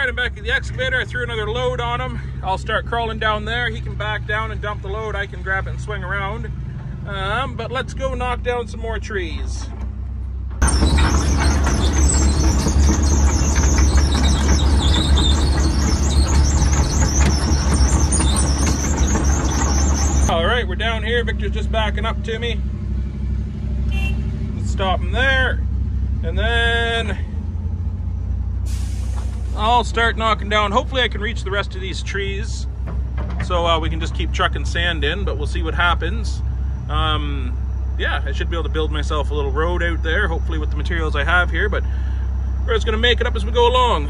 standing back at the excavator. I threw another load on him. I'll start crawling down there. He can back down and dump the load. I can grab it and swing around. But let's go knock down some more trees. All right, we're down here. Victor's just backing up to me. Let's stop him there. And then I'll start knocking down. Hopefully I can reach the rest of these trees. So we can just keep trucking sand in, but we'll see what happens. Yeah, I should be able to build myself a little road out there, hopefully with the materials I have here, but we're just gonna make it up as we go along.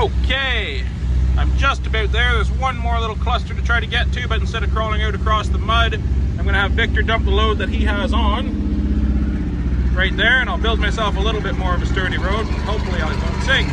Okay, I'm just about there. There's one more little cluster to try to get to, but instead of crawling out across the mud, I'm gonna have Victor dump the load that he has on right there, and I'll build myself a little bit more of a sturdy road. Hopefully I won't sink.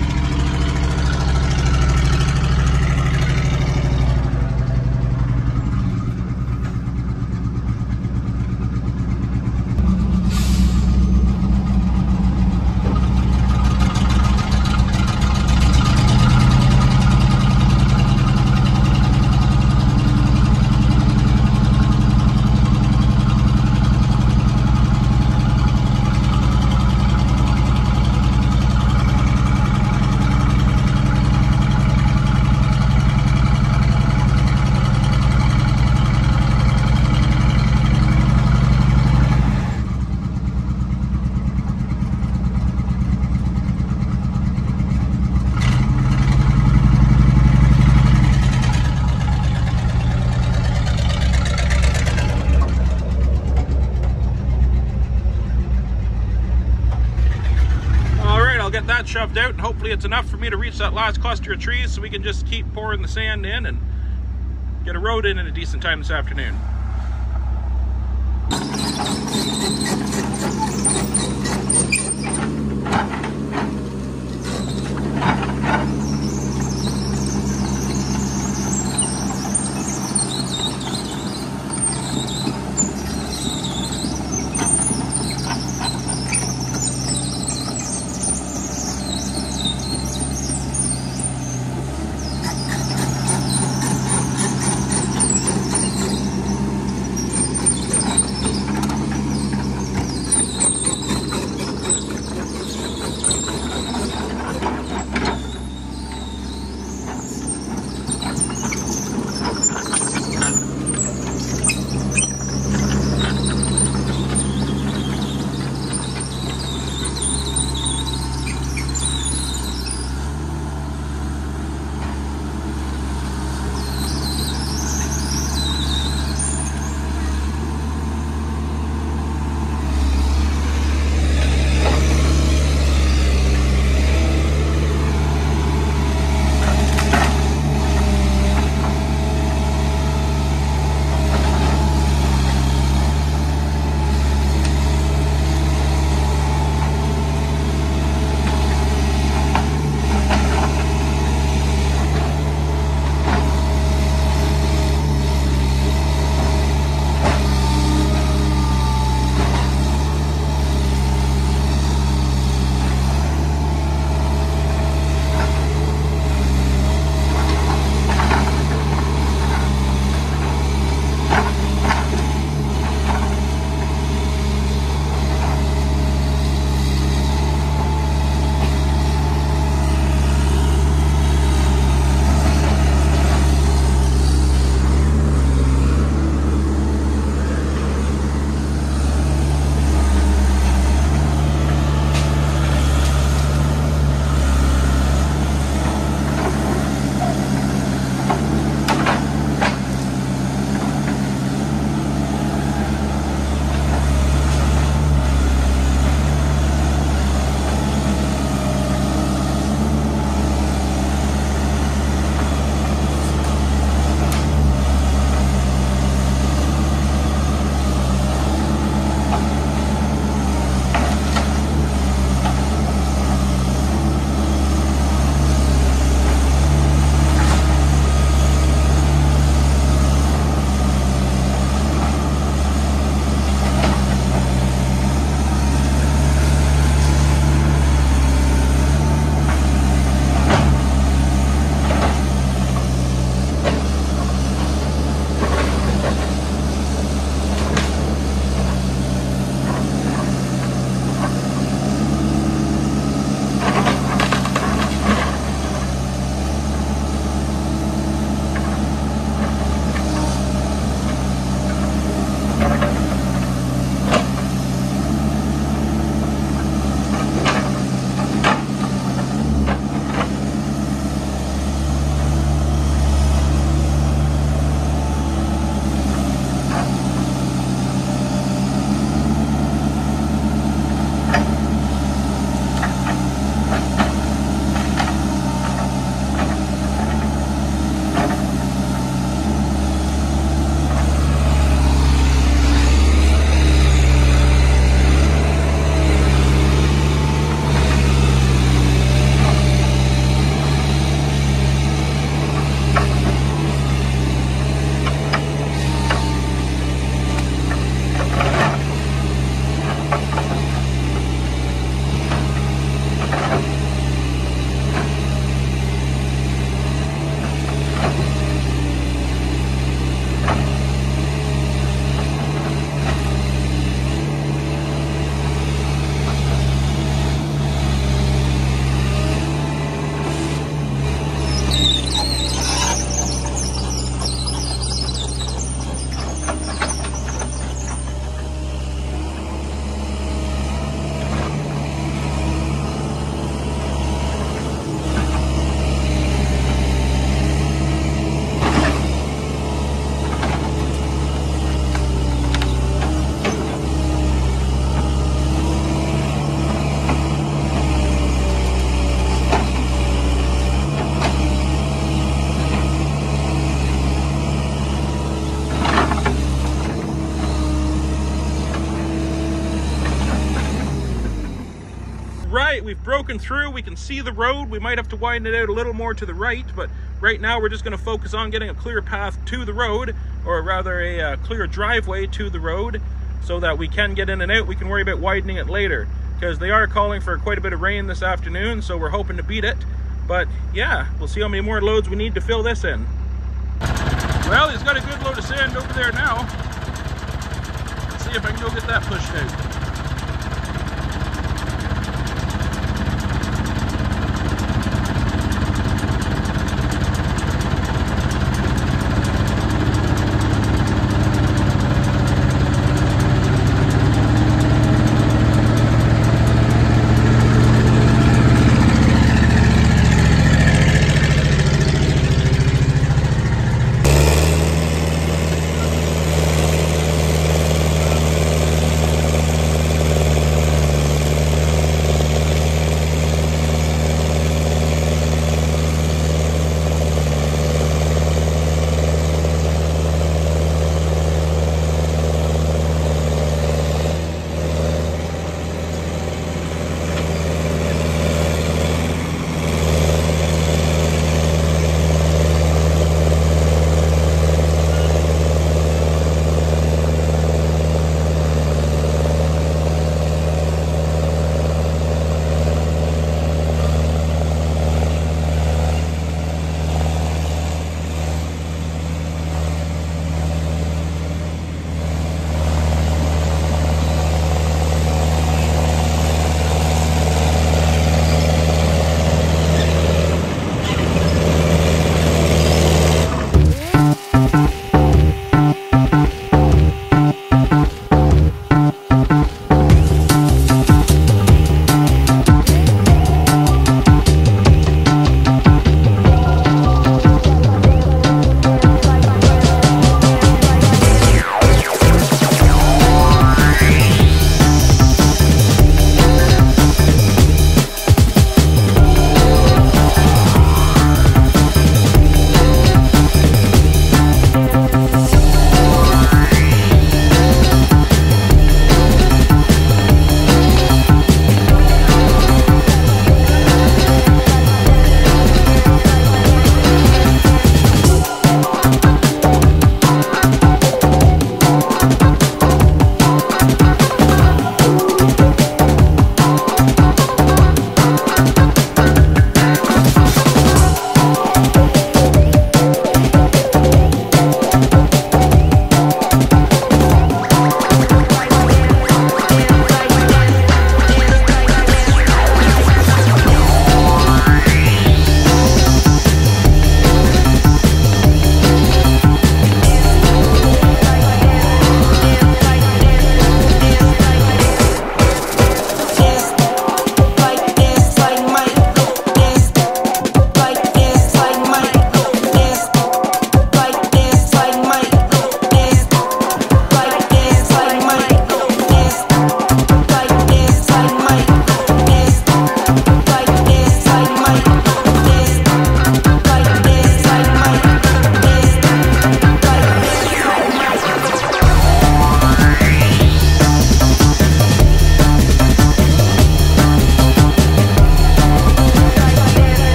Get that shoved out, and hopefully it's enough for me to reach that last cluster of trees so we can just keep pouring the sand in and get a road in a decent time this afternoon. right, we've broken through. We can see the road. We might have to widen it out a little more to the right, but right now we're just going to focus on getting a clear path to the road, or rather a clear driveway to the road, so that we can get in and out. We can worry about widening it later, because they are calling for quite a bit of rain this afternoon, so we're hoping to beat it. But yeah, we'll see how many more loads we need to fill this in. Well, he's got a good load of sand over there now. Let's see if I can go get that pushed out.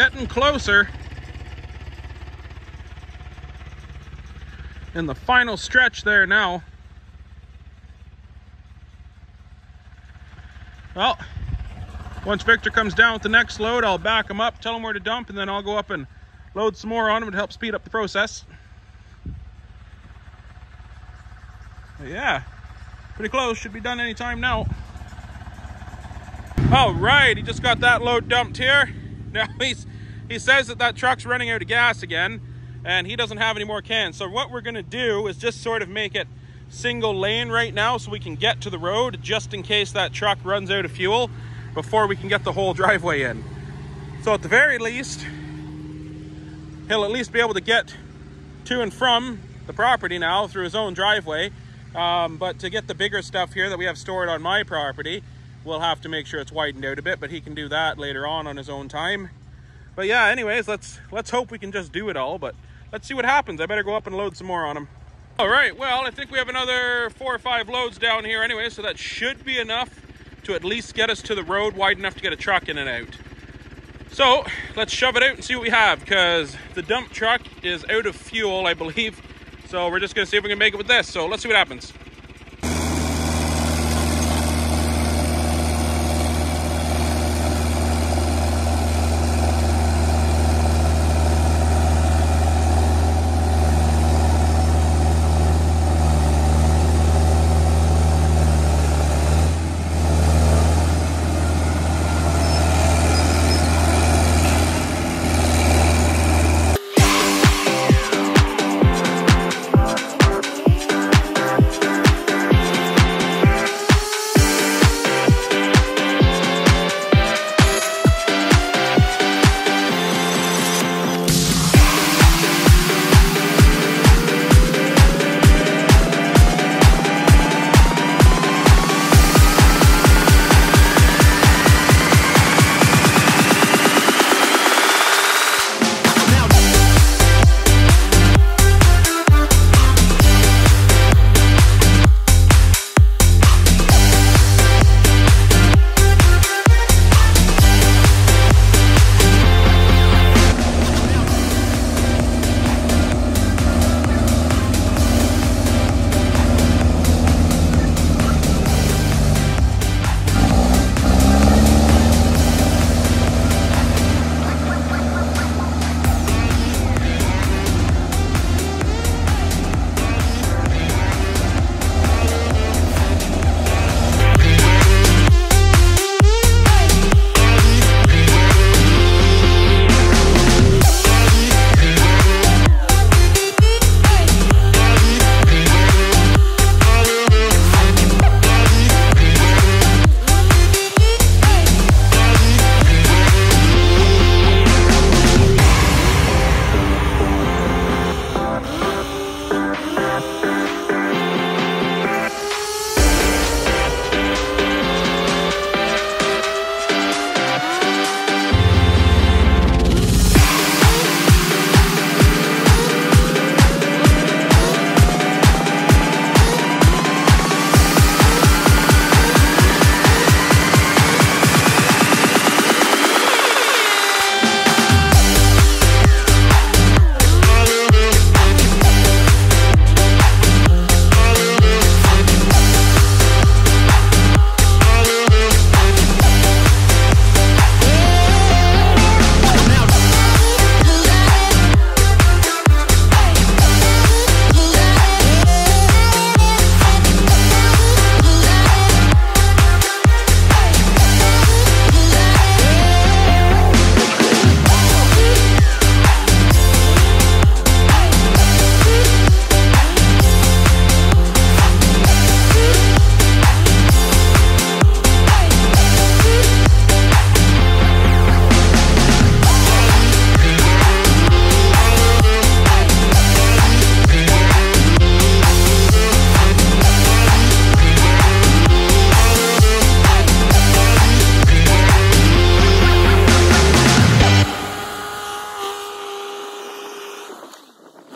getting closer. In the final stretch there now. Well, once Victor comes down with the next load, I'll back him up, tell him where to dump, and then I'll go up and load some more on him to help speed up the process. But yeah, pretty close, should be done anytime now. All right, he just got that load dumped here. Now he says that truck's running out of gas again, and he doesn't have any more cans. So what we're gonna do is just sort of make it single lane right now so we can get to the road just in case that truck runs out of fuel before we can get the whole driveway in. So at the very least, he'll at least be able to get to and from the property now through his own driveway. But to get the bigger stuff here that we have stored on my property, we'll have to make sure it's widened out a bit, but he can do that later on his own time. But yeah, anyways, let's hope we can just do it all, but let's see what happens. I better go up and load some more on him. All right, well, I think we have another 4 or 5 loads down here anyway, so that should be enough to at least get us to the road wide enough to get a truck in and out. So let's shove it out and see what we have, because the dump truck is out of fuel, I believe. So we're just gonna see if we can make it with this. So let's see what happens.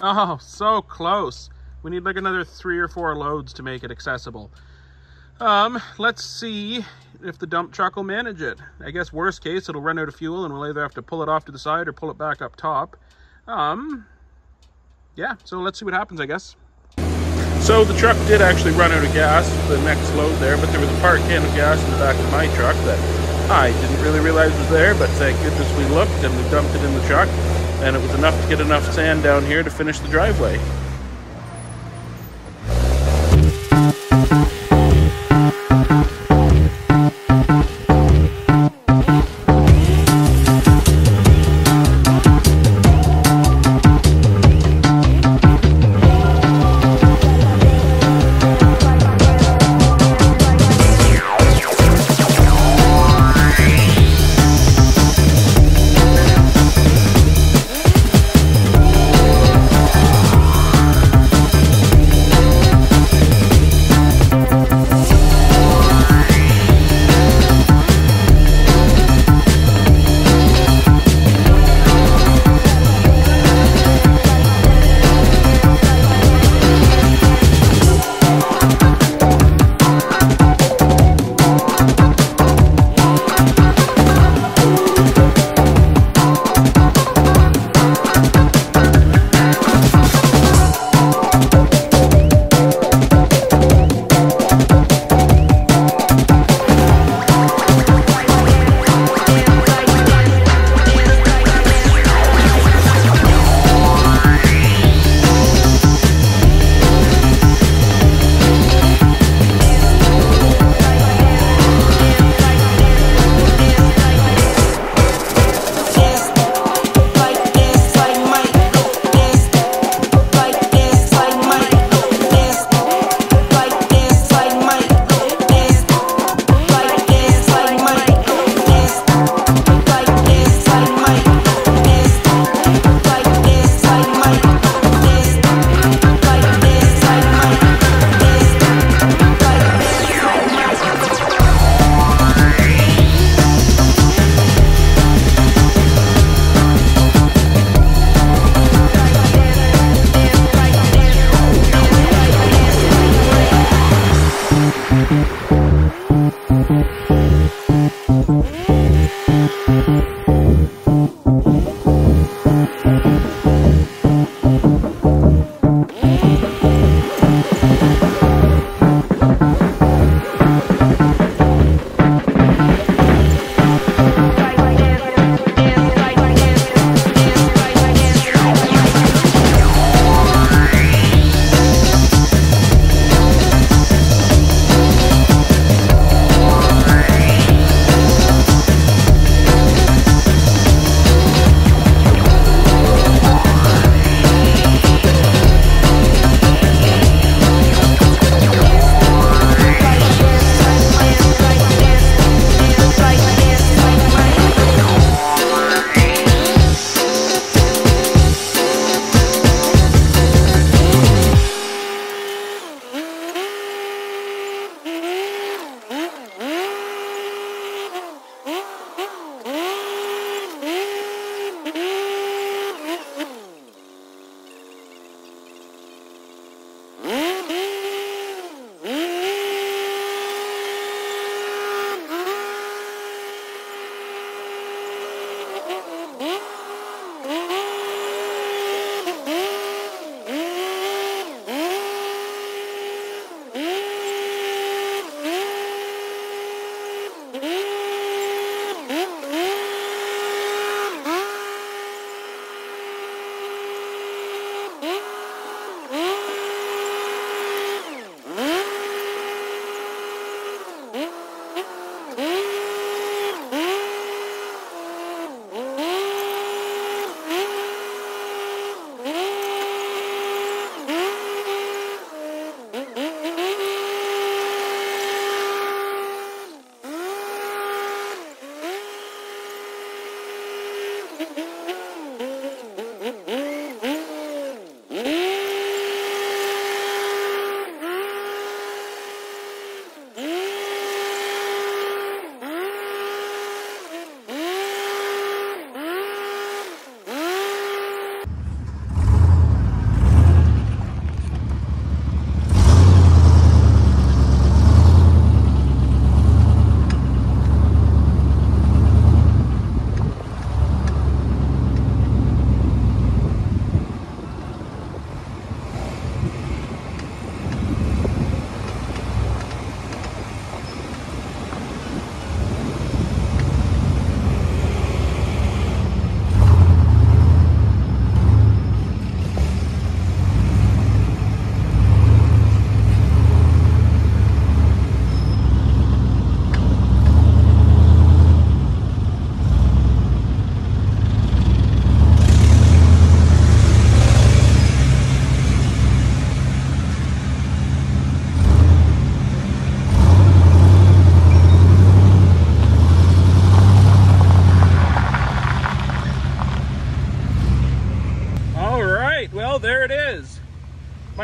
Oh, so close. We need like another 3 or 4 loads to make it accessible. Let's see if the dump truck will manage it. I guess worst case, it'll run out of fuel and we'll either have to pull it off to the side or pull it back up top. Yeah, so let's see what happens, I guess. So the truck did actually run out of gas, the next load there, but there was a part can of gas in the back of my truck that I didn't really realize was there, but thank goodness we looked and we dumped it in the truck, and it was enough to get enough sand down here to finish the driveway.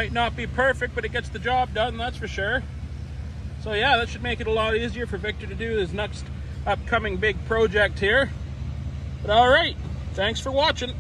Might not be perfect, but it gets the job done, that's for sure. So yeah, that should make it a lot easier for Victor to do his next upcoming big project here. But all right, thanks for watching.